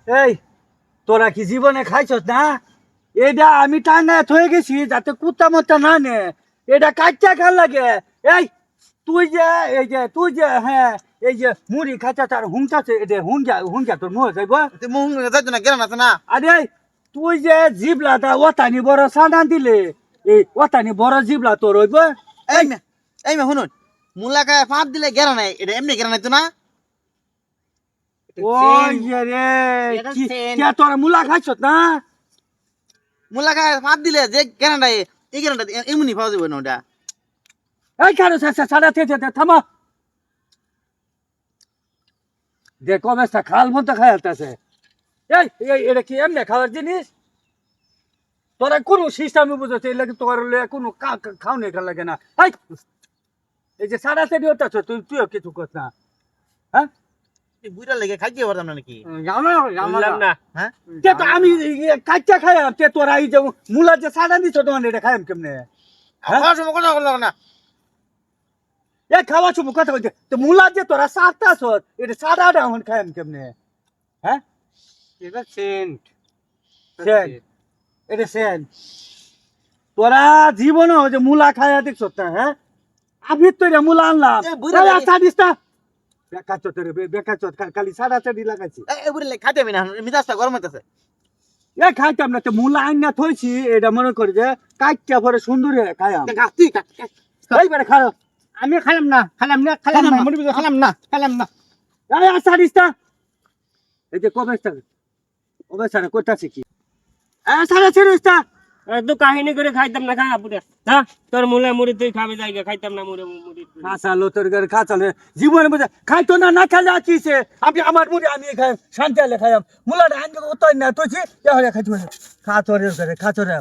এই তোরা কি জীবনে খাইছস না? এটা আমি টাঙ্গায় থয়ে গেছি যাতে কুত্তা মত্তা না নে। এটা কাচ্চা খাল লাগে। এই তুই যে হ্যাঁ এই যে মুড়ি খাইছা তার হুংচাছে এটা হুংজা তোর মুখ যাইব। তুই মুখ যাইতো না গেরান আছে না। আরে তুই যে জিবলাটা ওতানি বড় সানান দিলে এই ওতানি বড় জিবলা তোর হইব। এই মে শুনুন মুলাকায় ফাঁদ দিলে গেরা নাই এটা এমনি গেরা নাই তো না। ওই রে কে তোরা মুলা খাইছস না? মুলাকায় ফাঁদ দিলে যে গেরা নাই এই গেরানটা এমনি পাওয়া যাবে না ওটা। এই কারো সাড়া থামা যে কমেসটা খাল মতো খাইতেছে। এটা কি এমনি খাওয়ার জিনিস? তোরা কোনো সিস্টেমে বুঝেছে এই লাগে তোর কোনো খাও নেই লাগে না। এই যে সাড়া চেরি ওটা তুইও কিছু করছ না। হ্যাঁ বুড়া লেগে খাইতে পারতাম না নাকি? হ্যাঁ তো আমি কাচ্চা খাইয়াম তে তোরা এই যে মুলা যে সাড়া দিছ তোমার এটা খাইয়াম কেমনে? খাওয়ার সময় কথা বললো না। এ খাওয়া চুপ কথা বলছে তো মুলা যে তোরা সারতাছ এটা সাদাটা এখন খাইম কেমনে? হ্যাঁ এটা সেন্ট এটা সেন তোরা জীবনে যে মুলা খাইয়া দেখছ না? হ্যাঁ আমি তো এটা মুলা আনলাম ছাড়িস না বেকার চোট রে বেকার চোট খালি সাড়া চাড়ি লাগাইছি। এই বুড়ি লেগে খাইতে হবে না মিজাজটা গরম হইতেছে। এ খাইতাম না তো মুলা আইনা থইছি এটা মনে করি যে কাইটা পরে সুন্দর খাইয়াম। এইবারে খাও আমি খালাম না ছাড়িস না এই যে কবে সারা করতেছে কি সারা ছেড়িস না তো কাহিনী করে খাইতাম না খা পুরে হ্যাঁ তোর মুলা মুড়ি তুই খাবে জায়গা খাইতাম না মুড়ি মুড়ি খাসা লোতের ঘরে খাচালে জীবনের মধ্যে খাইতো না না খেলে আছিস আমি আমার মুড়ি আমি খাই শান্তি আলে খাইয়াম মুলাটা আনতে কত না তুই খাইতো খাচরের ঘরে খাচরে